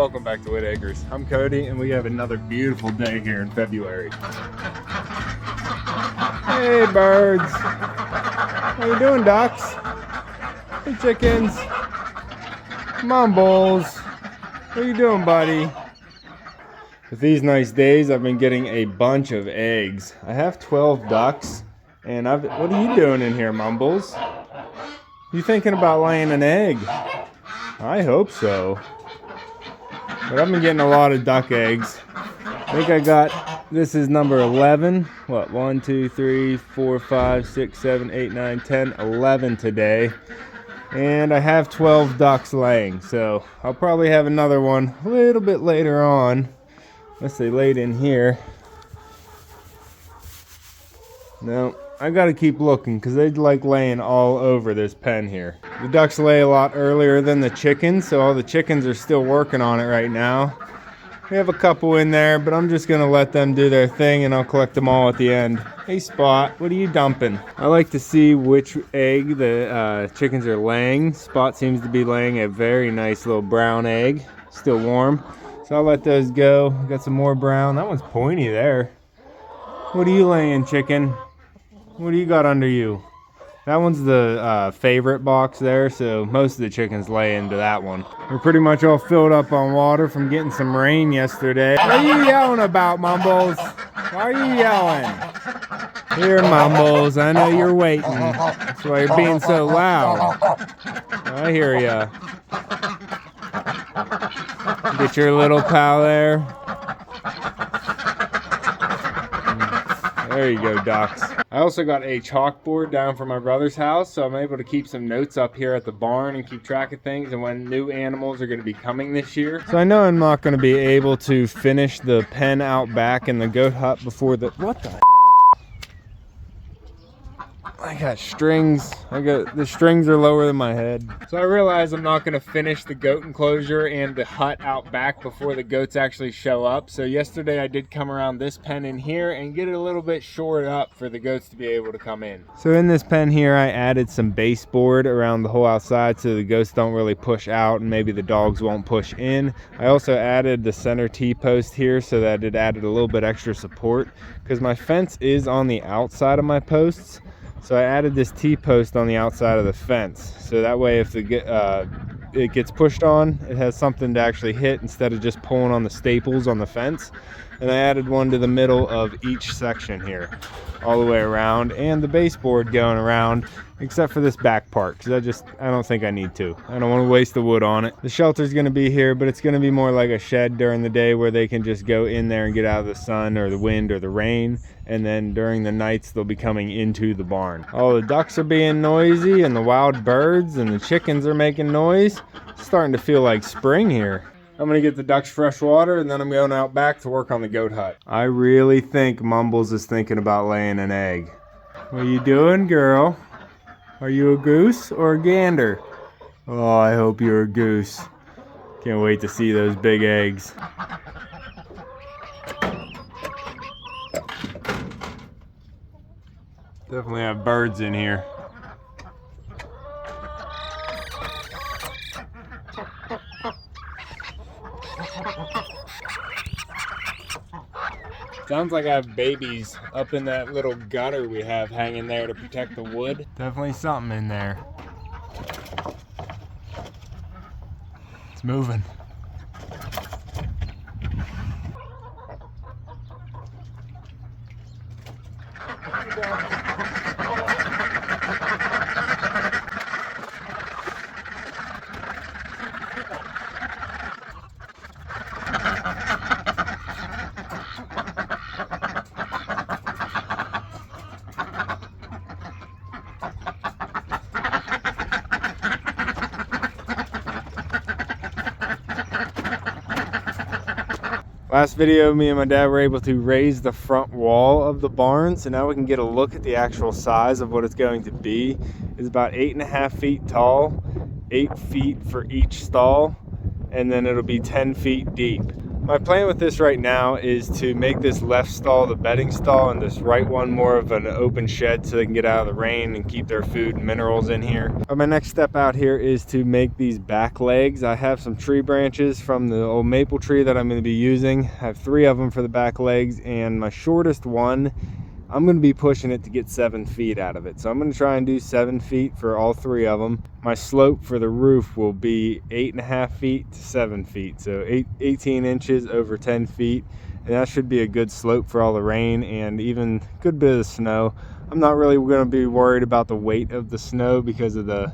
welcome back to Whitt Acres. I'm Cody and we have another beautiful day here in February. Hey birds! How you doing, ducks? Hey chickens! Come on, bulls! What are you doing, buddy? With these nice days, I've been getting a bunch of eggs. I have 12 ducks, and what are you doing in here, Mumbles? You thinking about laying an egg? I hope so. But I've been getting a lot of duck eggs. I think I got, this is number 11. What, 1, 2, 3, 4, 5, 6, 7, 8, 9, 10, 11 today. And I have 12 ducks laying, so I'll probably have another one a little bit later on. Unless they laid in here. No, I gotta keep looking because they like laying all over this pen here. The ducks lay a lot earlier than the chickens, so all the chickens are still working on it right now. We have a couple in there, but I'm just gonna let them do their thing and I'll collect them all at the end. Hey Spot, what are you dumping? I like to see which egg the chickens are laying. Spot seems to be laying a very nice little brown egg, still warm. So I'll let those go. Got some more brown. That one's pointy there. What are you laying, chicken? What do you got under you? That one's the favorite box there, so most of the chickens lay into that one. We're pretty much all filled up on water from getting some rain yesterday. What are you yelling about, Mumbles? Why are you yelling? Here, Mumbles, I know you're waiting. That's why you're being so loud. I hear ya. Get your little pal there. There you go, ducks. I also got a chalkboard down from my brother's house, so I'm able to keep some notes up here at the barn and keep track of things and when new animals are going to be coming this year. So I know I'm not going to be able to finish the pen out back in the goat hut before the... What the hell? I got strings. The strings are lower than my head. So I realize I'm not going to finish the goat enclosure and the hut out back before the goats actually show up. So yesterday I did come around this pen in here and get it a little bit shored up for the goats to be able to come in. So in this pen here I added some baseboard around the whole outside so the goats don't really push out and maybe the dogs won't push in. I also added the center T-post here so that it added a little bit extra support because my fence is on the outside of my posts. So I added this T-post on the outside of the fence. So that way if it gets pushed on, it has something to actually hit instead of just pulling on the staples on the fence. And I added one to the middle of each section here, all the way around, and the baseboard going around, except for this back part, because I don't think I need to. I don't want to waste the wood on it. The shelter's going to be here, but it's going to be more like a shed during the day where they can just go in there and get out of the sun or the wind or the rain. And then during the nights, they'll be coming into the barn. All the ducks are being noisy and the wild birds and the chickens are making noise. It's starting to feel like spring here. I'm gonna get the ducks fresh water and then I'm going out back to work on the goat hut. I really think Mumbles is thinking about laying an egg. What are you doing, girl? Are you a goose or a gander? Oh, I hope you're a goose. Can't wait to see those big eggs. Definitely have birds in here. Sounds like I have babies up in that little gutter we have hanging there to protect the wood. Definitely something in there. It's moving. Last video, me and my dad were able to raise the front wall of the barn, so now we can get a look at the actual size of what it's going to be. It's about 8.5 feet tall, 8 feet for each stall, and then it'll be 10 feet deep. My plan with this right now is to make this left stall the bedding stall and this right one more of an open shed so they can get out of the rain and keep their food and minerals in here. My next step out here is to make these back legs. I have some tree branches from the old maple tree that I'm going to be using. I have 3 of them for the back legs, and my shortest one, I'm going to be pushing it to get 7 feet out of it. So I'm going to try and do 7 feet for all 3 of them. My slope for the roof will be 8.5 feet to 7 feet. So 18 inches over 10 feet. And that should be a good slope for all the rain and even a good bit of snow. I'm not really going to be worried about the weight of the snow because of the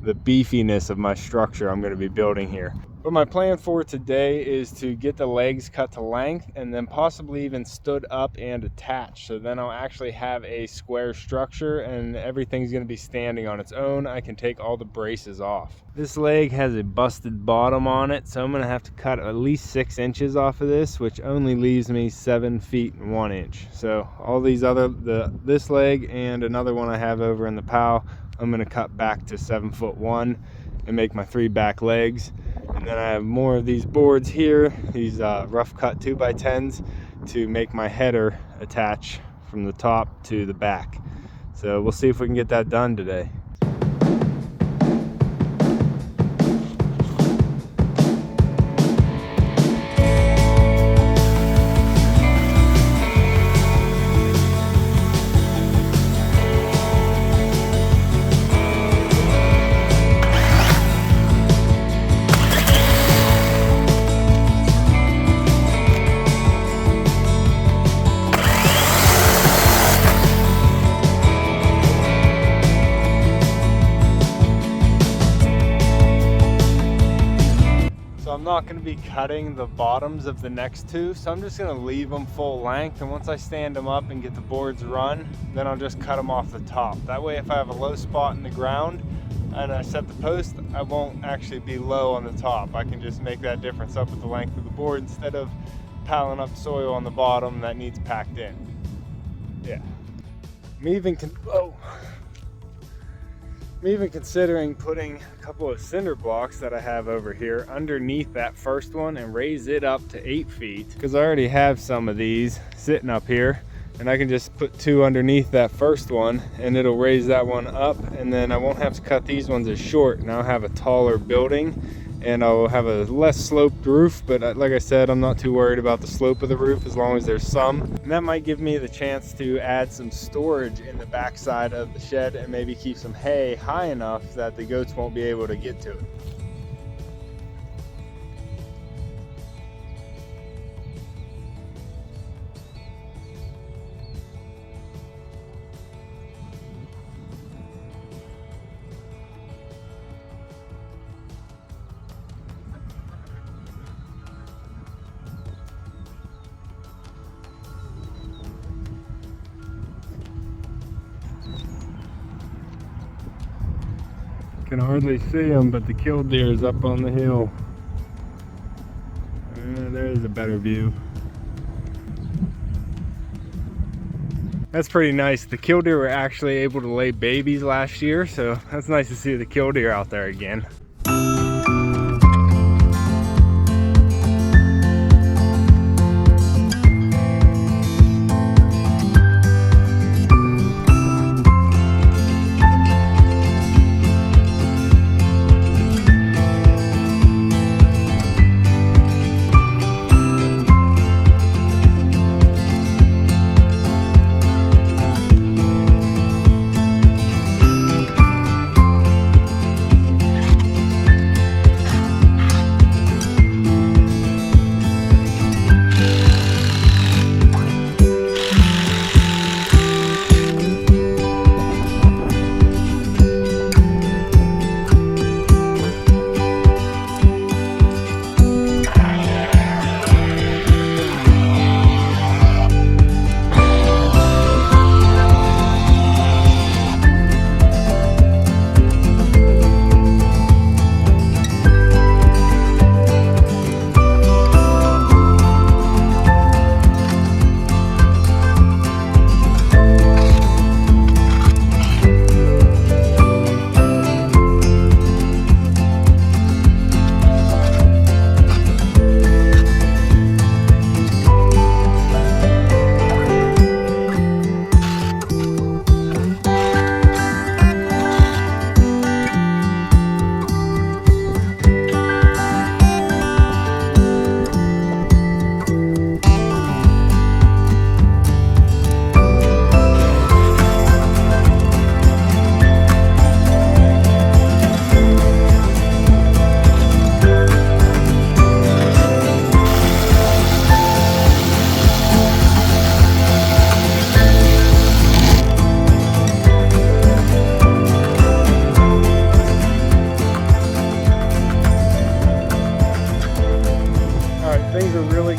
beefiness of my structure I'm going to be building here. But my plan for today is to get the legs cut to length and then possibly even stood up and attached. So then I'll actually have a square structure and everything's going to be standing on its own. I can take all the braces off. This leg has a busted bottom on it, so I'm going to have to cut at least 6 inches off of this, which only leaves me 7 feet and 1 inch. So all these this leg and another one I have over in the POW, I'm going to cut back to 7'1" and make my 3 back legs. And then I have more of these boards here, these rough cut 2x10s to make my header attach from the top to the back. So we'll see if we can get that done today. I'm not going to be cutting the bottoms of the next 2, so I'm just going to leave them full length, and once I stand them up and get the boards run, then I'll just cut them off the top. That way if I have a low spot in the ground and I set the post, I won't actually be low on the top. I can just make that difference up with the length of the board instead of piling up soil on the bottom that needs packed in. Yeah. I'm even considering putting a couple of cinder blocks that I have over here underneath that first one and raise it up to 8 feet, because I already have some of these sitting up here, and I can just put 2 underneath that first one and it'll raise that one up, and then I won't have to cut these ones as short, and I'll have a taller building and I'll have a less sloped roof. But like I said, I'm not too worried about the slope of the roof as long as there's some. And that might give me the chance to add some storage in the back side of the shed and maybe keep some hay high enough that the goats won't be able to get to it. Can hardly see them, but the killdeer is up on the hill. There's a better view. That's pretty nice. The killdeer were actually able to lay babies last year, so that's nice to see the killdeer out there again.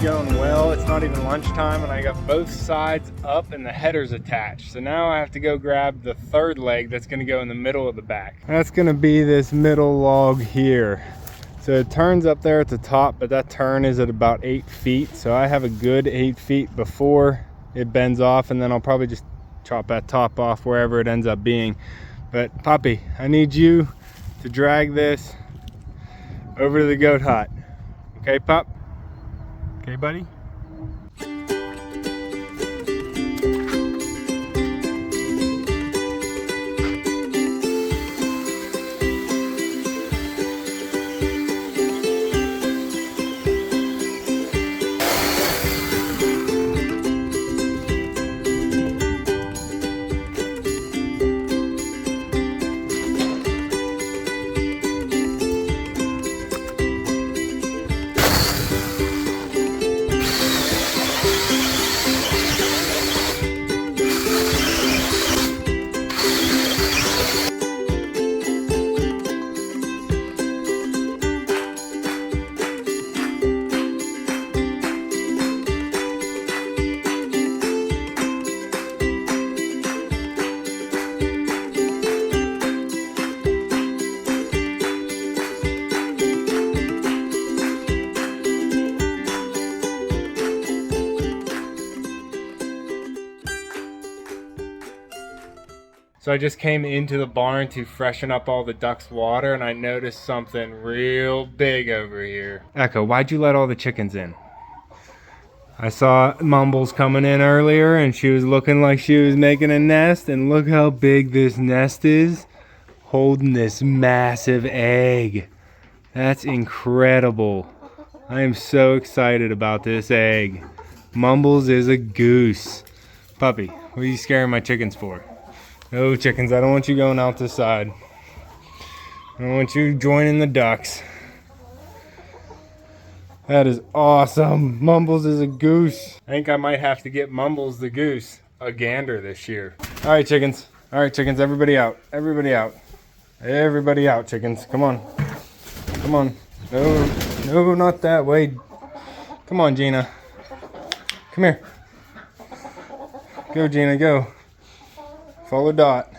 going well. It's not even lunchtime and I got both sides up and the headers attached. So now I have to go grab the third leg that's gonna go in the middle of the back. That's gonna be this middle log here. So it turns up there at the top, but that turn is at about 8 feet. So I have a good 8 feet before it bends off, and then I'll probably just chop that top off wherever it ends up being. But Poppy, I need you to drag this over to the goat hut. Okay, Pop? Okay, buddy? So I just came into the barn to freshen up all the ducks' water, and I noticed something real big over here. Echo, why'd you let all the chickens in? I saw Mumbles coming in earlier and she was looking like she was making a nest, and look how big this nest is, holding this massive egg. That's incredible. I am so excited about this egg. Mumbles is a goose. Puppy, what are you scaring my chickens for? No chickens, I don't want you going out this side. I don't want you joining the ducks. That is awesome. Mumbles is a goose. I think I might have to get Mumbles the goose a gander this year. All right, chickens. All right, chickens, everybody out. Everybody out. Everybody out, chickens. Come on. Come on. No, no, not that way. Come on, Gina. Come here. Go, Gina, go. Follow Dot.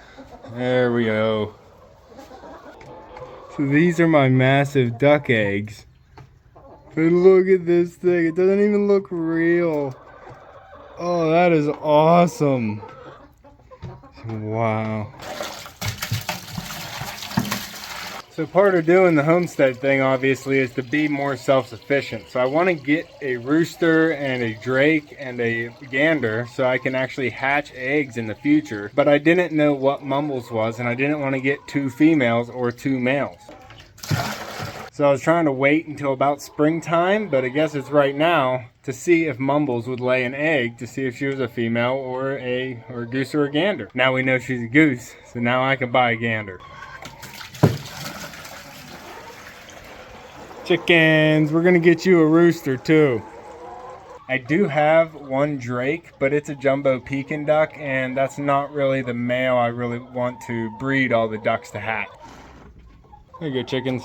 There we go. So these are my massive duck eggs. But look at this thing. It doesn't even look real. Oh, that is awesome. Wow. So part of doing the homestead thing obviously is to be more self-sufficient. So I want to get a rooster and a drake and a gander so I can actually hatch eggs in the future. But I didn't know what Mumbles was, and I didn't want to get 2 females or 2 males. So I was trying to wait until about springtime, but I guess it's right now to see if Mumbles would lay an egg, to see if she was a female or a goose or a gander. Now we know she's a goose, so now I can buy a gander. Chickens, we're gonna get you a rooster too. I do have 1 drake, but it's a jumbo Pekin duck, and that's not really the male I really want to breed all the ducks to hatch. There you go, chickens.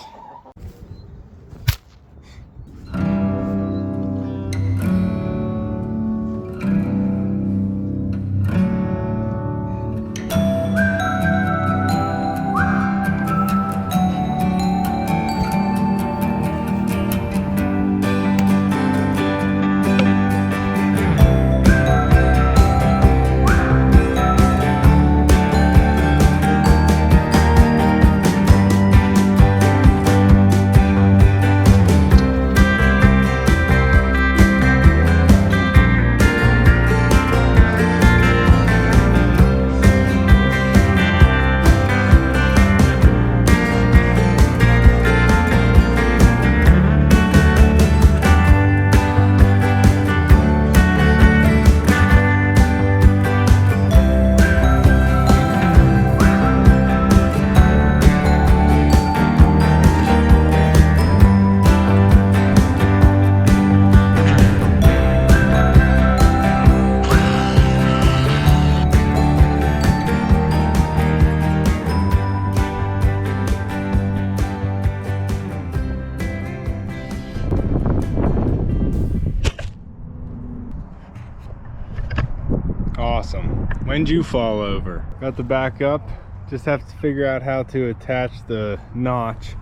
When'd you fall over? Got the back up. Just have to figure out how to attach the notch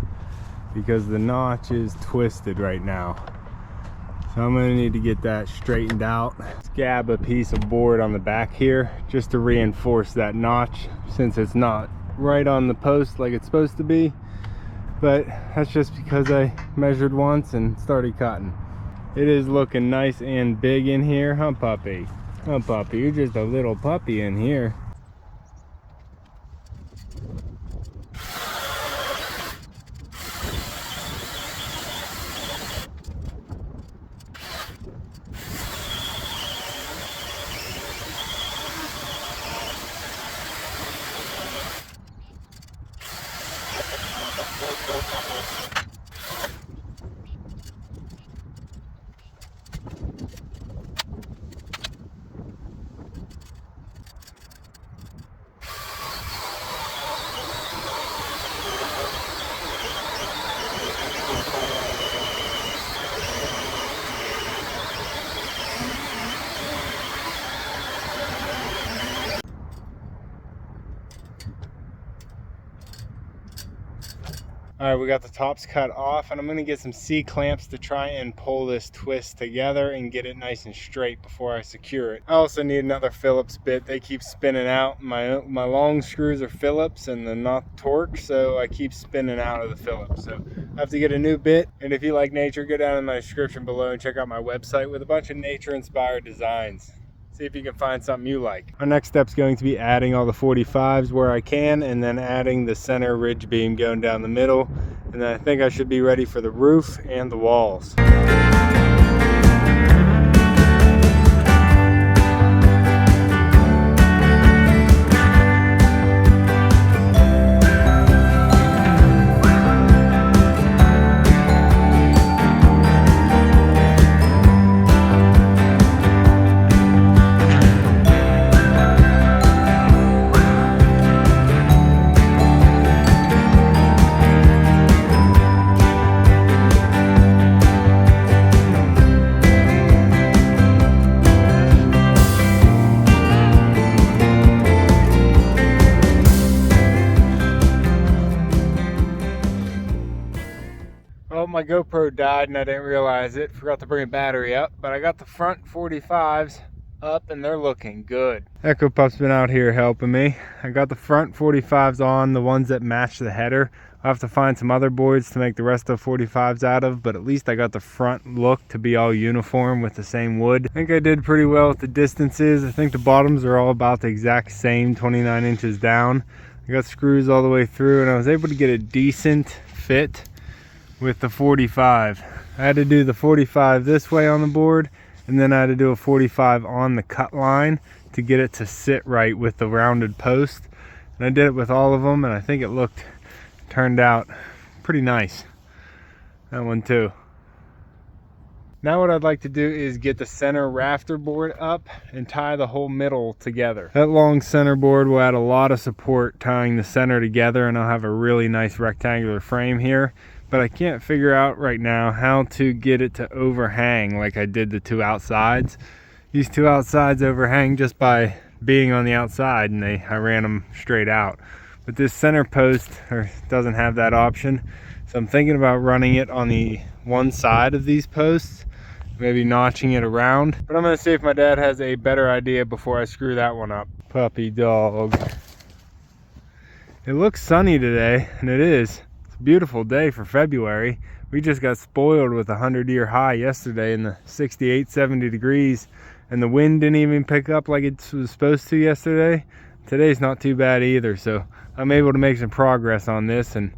because the notch is twisted right now. So I'm gonna need to get that straightened out. Scab a piece of board on the back here just to reinforce that notch since it's not right on the post like it's supposed to be. But that's just because I measured once and started cutting. It is looking nice and big in here, huh, puppy? Huh, puppy, you're just a little puppy in here. All right, we got the tops cut off and I'm gonna get some C-clamps to try and pull this twist together and get it nice and straight before I secure it. I also need another Phillips bit. They keep spinning out. My long screws are Phillips and they're not Torque, so I keep spinning out of the Phillips. So I have to get a new bit. And if you like nature, go down in my description below and check out my website with a bunch of nature-inspired designs. See if you can find something you like. Our next step is going to be adding all the 45s where I can, and then adding the center ridge beam going down the middle. And then I think I should be ready for the roof and the walls. Well, my GoPro died and I didn't realize it. Forgot to bring a battery up, but I got the front 45s up and they're looking good. Echo Pup's been out here helping me. I got the front 45s on, the ones that match the header. I'll have to find some other boards to make the rest of the 45s out of, but at least I got the front look to be all uniform with the same wood. I think I did pretty well with the distances. I think the bottoms are all about the exact same, 29 inches down. I got screws all the way through and I was able to get a decent fit with the 45. I had to do the 45 this way on the board, and then I had to do a 45 on the cut line to get it to sit right with the rounded post. And I did it with all of them, and I think it turned out pretty nice. That one too. Now what I'd like to do is get the center rafter board up and tie the whole middle together. That long center board will add a lot of support tying the center together, and I'll have a really nice rectangular frame here. But I can't figure out right now how to get it to overhang like I did the two outsides. These two outsides overhang just by being on the outside, and I ran them straight out. But this center post doesn't have that option. So I'm thinking about running it on the one side of these posts, maybe notching it around. But I'm gonna see if my dad has a better idea before I screw that one up. Puppy dog. It looks sunny today, and it is. Beautiful day for February. We just got spoiled with a 100-year high yesterday in the 68, 70 degrees, and the wind didn't even pick up like it was supposed to yesterday. Today's not too bad either, so I'm able to make some progress on this, and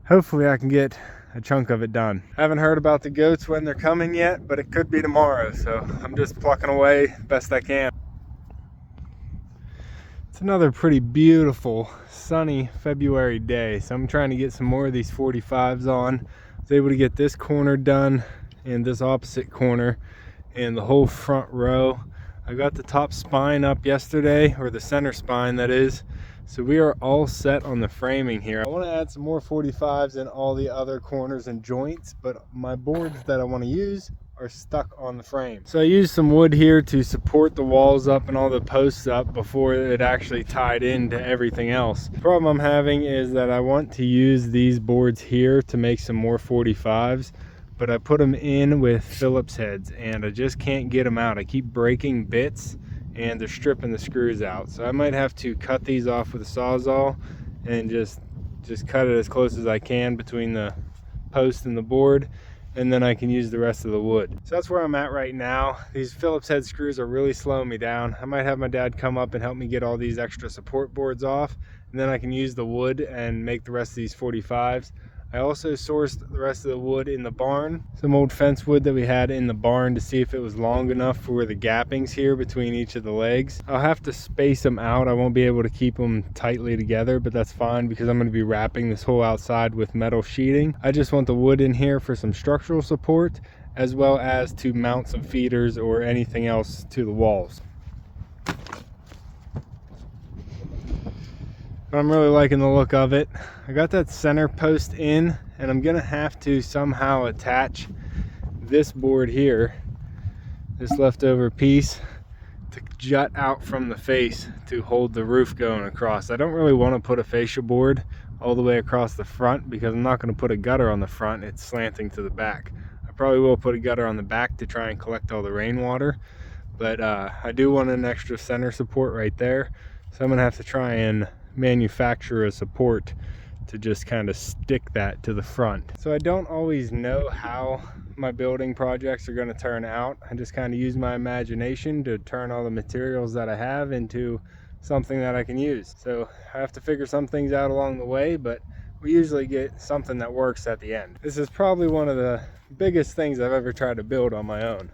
hopefully I can get a chunk of it done. I haven't heard about the goats when they're coming yet, but it could be tomorrow, so I'm just plucking away best I can. It's another pretty beautiful sunny February day, so I'm trying to get some more of these 45s on. I was able to get this corner done and this opposite corner and the whole front row. I got the top spine up yesterday, or the center spine that is, so we are all set on the framing here. I want to add some more 45s in all the other corners and joints, but my boards that I want to use are stuck on the frame. So I used some wood here to support the walls up and all the posts up before it actually tied into everything else. The problem I'm having is that I want to use these boards here to make some more 45s, but I put them in with Phillips heads and I just can't get them out. I keep breaking bits and they're stripping the screws out. So I might have to cut these off with a Sawzall and just cut it as close as I can between the post and the board, and then I can use the rest of the wood. So that's where I'm at right now. These Phillips head screws are really slowing me down. I might have my dad come up and help me get all these extra support boards off, and then I can use the wood and make the rest of these 45s. I also sourced the rest of the wood in the barn, some old fence wood that we had in the barn, to see if it was long enough for the gappings here between each of the legs. I'll have to space them out. I won't be able to keep them tightly together, but that's fine because I'm going to be wrapping this whole outside with metal sheeting. I just want the wood in here for some structural support, as well as to mount some feeders or anything else to the walls. I'm really liking the look of it. I got that center post in, and I'm gonna have to somehow attach this board here, this leftover piece, to jut out from the face to hold the roof going across. I don't really want to put a fascia board all the way across the front because I'm not going to put a gutter on the front. It's slanting to the back. I probably will put a gutter on the back to try and collect all the rainwater, but I do want an extra center support right there, so I'm gonna have to try and manufacture a support to just kind of stick that to the front. So I don't always know how my building projects are going to turn out. I just kind of use my imagination to turn all the materials that I have into something that I can use. So I have to figure some things out along the way, but we usually get something that works at the end. This is probably one of the biggest things I've ever tried to build on my own.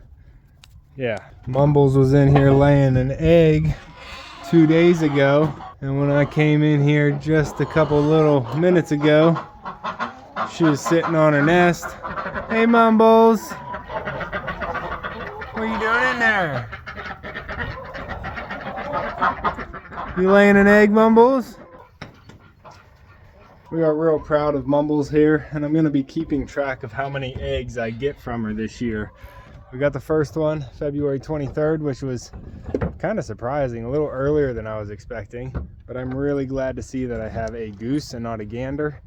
Yeah, Mumbles was in here laying an egg 2 days ago, and when I came in here just a couple little minutes ago, she was sitting on her nest. Hey Mumbles, what are you doing in there? You laying an egg, Mumbles? We are real proud of Mumbles here, and I'm going to be keeping track of how many eggs I get from her this year. We got the first one February 23rd, which was kind of surprising, a little earlier than I was expecting, but I'm really glad to see that I have a goose and not a gander.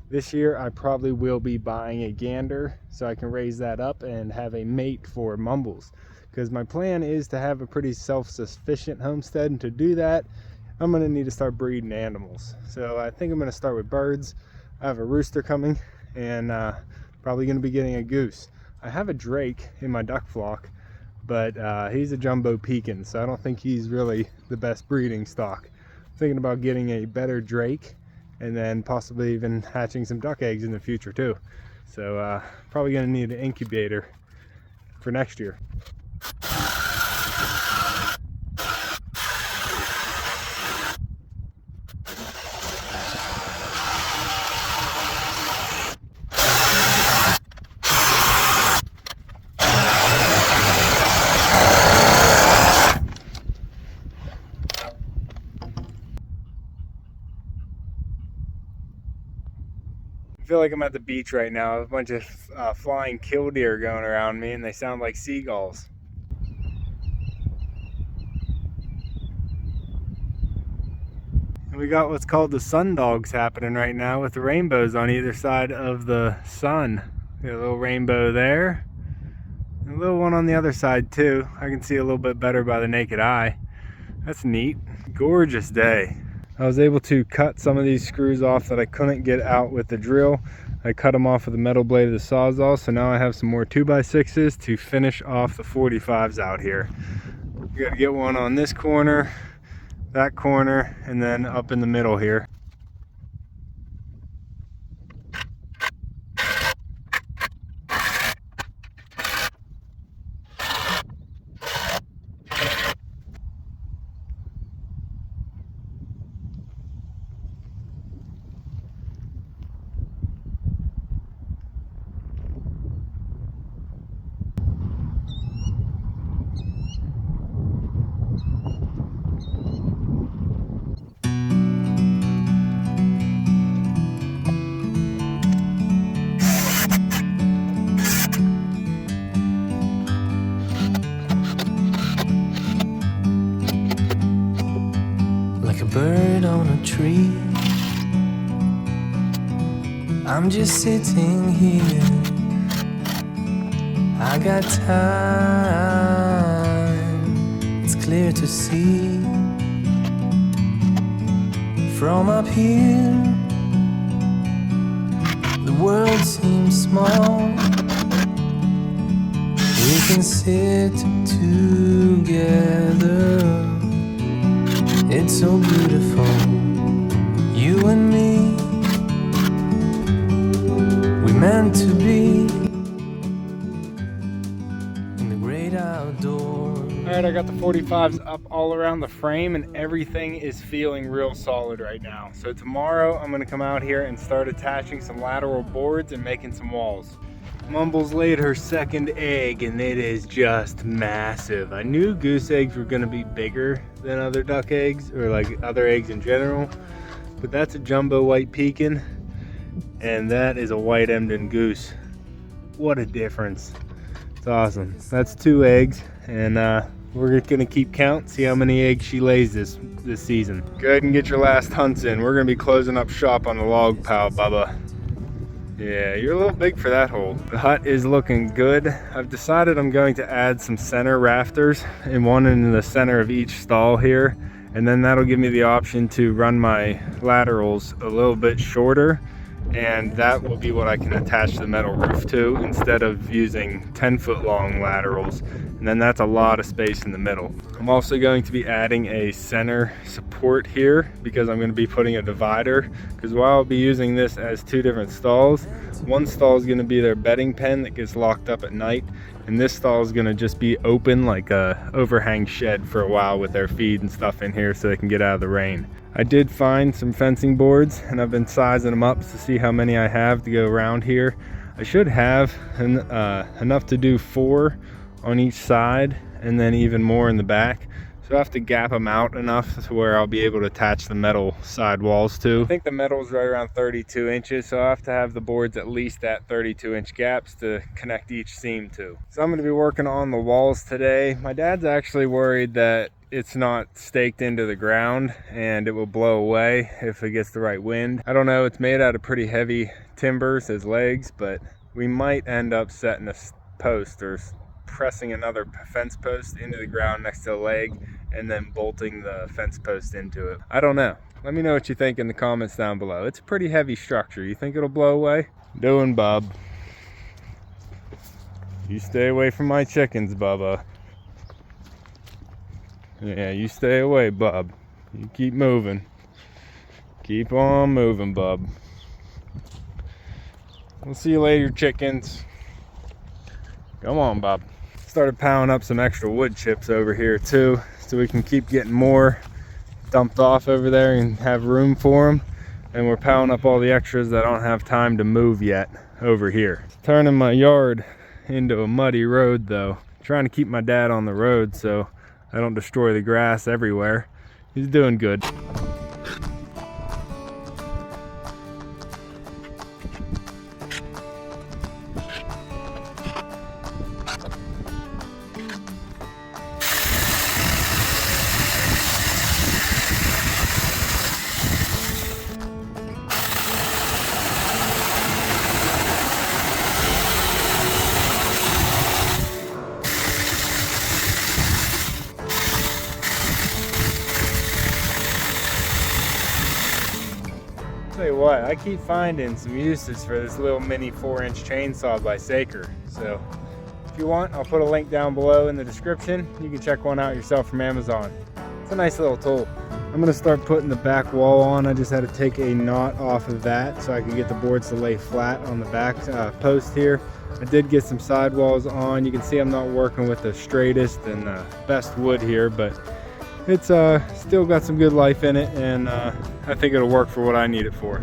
This year I probably will be buying a gander so I can raise that up and have a mate for Mumbles, because my plan is to have a pretty self-sufficient homestead, and to do that I'm going to need to start breeding animals. So I think I'm going to start with birds. I have a rooster coming, and probably going to be getting a goose. I have a drake in my duck flock, but he's a jumbo pekin, so I don't think he's really the best breeding stock. I'm thinking about getting a better drake and then possibly even hatching some duck eggs in the future too. So probably going to need an incubator for next year. I feel like I'm at the beach right now. A bunch of flying killdeer going around me, and they sound like seagulls. And we got what's called the sun dogs happening right now, with the rainbows on either side of the sun. We got a little rainbow there, and a little one on the other side too. I can see a little bit better by the naked eye. That's neat. Gorgeous day. I was able to cut some of these screws off that I couldn't get out with the drill. I cut them off with the metal blade of the Sawzall, so now I have some more 2x6s to finish off the 45s out here. We gotta get one on this corner, that corner, and then up in the middle here. I'm just sitting here. I got time. It's clear to see from up here. The world seems small. We can sit together. It's so beautiful, you and me. We meant to be in the great outdoors. Alright, I got the 45s up all around the frame and everything is feeling real solid right now. So tomorrow I'm going to come out here and start attaching some lateral boards and making some walls. Mumbles laid her second egg and it is just massive. I knew goose eggs were going to be bigger than other duck eggs, or like other eggs in general, but that's a jumbo white pekin and that is a white Emden goose. What a difference. It's awesome. That's 2 eggs, and we're gonna keep count, see how many eggs she lays this season. Go ahead and get your last hunts in. We're gonna be closing up shop on the log pile, Bubba. Yeah, you're a little big for that hole. The hut is looking good. I've decided I'm going to add some center rafters, and one in the center of each stall here, and then that'll give me the option to run my laterals a little bit shorter, and that will be what I can attach the metal roof to instead of using 10-foot long laterals, and then that's a lot of space in the middle. I'm also going to be adding a center support here because I'm going to be putting a divider, because while I'll be using this as 2 different stalls, one stall is going to be their bedding pen that gets locked up at night, and this stall is going to just be open like a overhang shed for a while with their feed and stuff in here so they can get out of the rain. I did find some fencing boards and I've been sizing them up to see how many I have to go around here. I should have enough to do 4 on each side and then even more in the back. So I have to gap them out enough to where I'll be able to attach the metal side walls to. I think the metal is right around 32 inches, so I have to have the boards at least at 32-inch gaps to connect each seam to. So I'm going to be working on the walls today. My dad's actually worried that it's not staked into the ground and it will blow away if it gets the right wind. I don't know, it's made out of pretty heavy timbers as legs, but we might end up setting a post or pressing another fence post into the ground next to a leg and then bolting the fence post into it. I don't know. Let me know what you think in the comments down below. It's a pretty heavy structure. You think it'll blow away? Doing, Bub. You stay away from my chickens, Bubba. Yeah, you stay away, Bub. You keep moving. Keep on moving, Bub. We'll see you later, chickens. Come on, Bub. Started piling up some extra wood chips over here too, so we can keep getting more dumped off over there and have room for them. And we're piling up all the extras that I don't have time to move yet over here. Turning my yard into a muddy road though. Trying to keep my dad on the road so I don't destroy the grass everywhere. He's doing good. Tell you what, I keep finding some uses for this little mini 4-inch chainsaw by Saker. So if you want, I'll put a link down below in the description. You can check one out yourself from Amazon. It's a nice little tool. I'm gonna start putting the back wall on. I just had to take a knot off of that so I could get the boards to lay flat on the back post here. I did get some sidewalls on. You can see I'm not working with the straightest and best wood here, but it's still got some good life in it, and I think it'll work for what I need it for.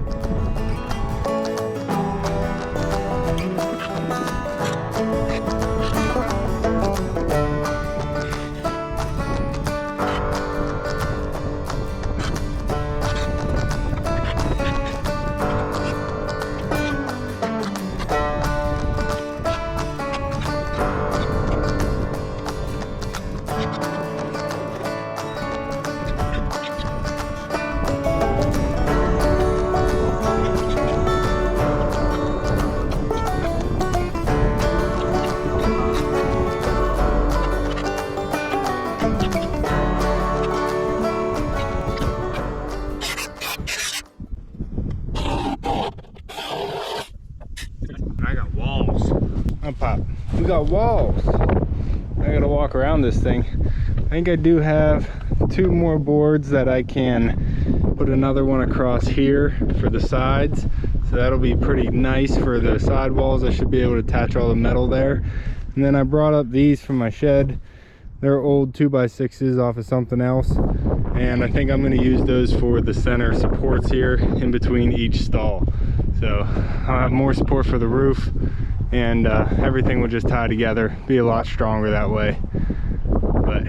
Oh, pop. We got walls. I gotta walk around this thing. I think I do have 2 more boards that I can put another one across here for the sides. So that'll be pretty nice for the side walls. I should be able to attach all the metal there. And then I brought up these from my shed. They're old 2x6s off of something else. And I think I'm gonna use those for the center supports here in between each stall. So I'll have more support for the roof, and everything will just tie together, be a lot stronger that way. But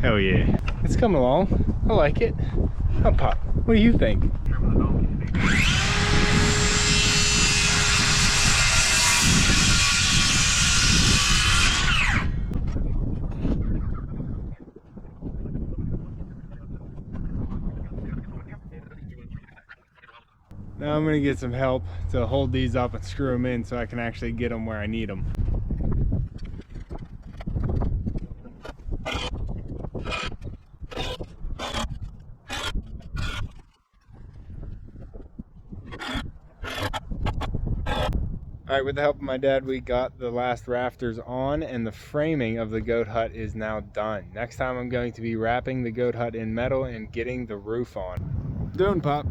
hell yeah, it's coming along. I like it. Oh, Pop, what do you think? Now I'm gonna get some help to hold these up and screw them in so I can actually get them where I need them. Alright, with the help of my dad, we got the last rafters on, and the framing of the goat hut is now done. Next time I'm going to be wrapping the goat hut in metal and getting the roof on. Doing, Pop.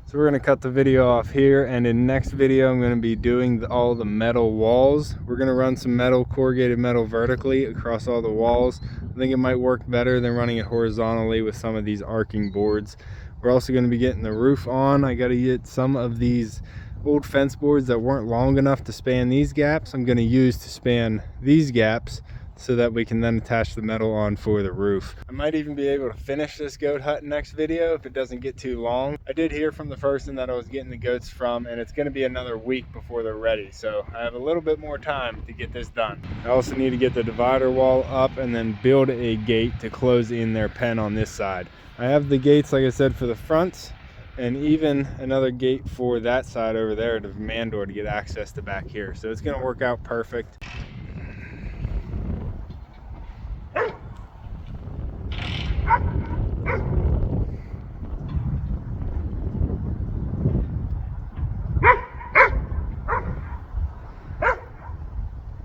So we're going to cut the video off here, and in the next video I'm going to be doing all the metal walls. We're going to run some metal, corrugated metal vertically across all the walls. I think it might work better than running it horizontally with some of these arcing boards. We're also going to be getting the roof on. I got to get some of these old fence boards that weren't long enough to span these gaps. I'm going to use to span these gaps so that we can then attach the metal on for the roof. I might even be able to finish this goat hut next video if it doesn't get too long. I did hear from the person that I was getting the goats from, and it's going to be another week before they're ready, so I have a little bit more time to get this done. I also need to get the divider wall up and then build a gate to close in their pen on this side. I have the gates, like I said, for the fronts, and even another gate for that side over there, the man door, to get access to back here. So it's going to work out perfect.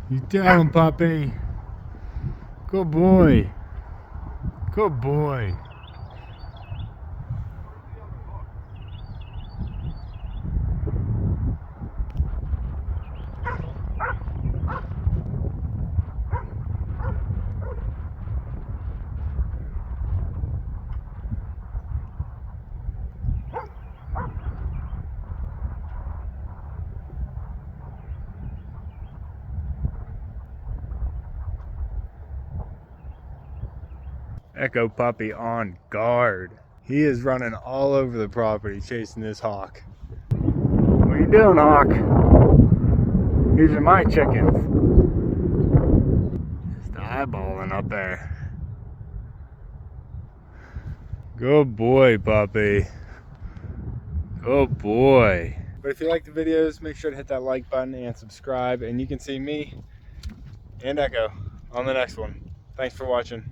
You down, puppy. Good boy. Good boy. Echo puppy on guard. He is running all over the property chasing this hawk. What are you doing, hawk? These are my chickens. Just eyeballing up there. Good boy, puppy. Good boy. But if you like the videos, make sure to hit that like button and subscribe, and you can see me and Echo on the next one. Thanks for watching.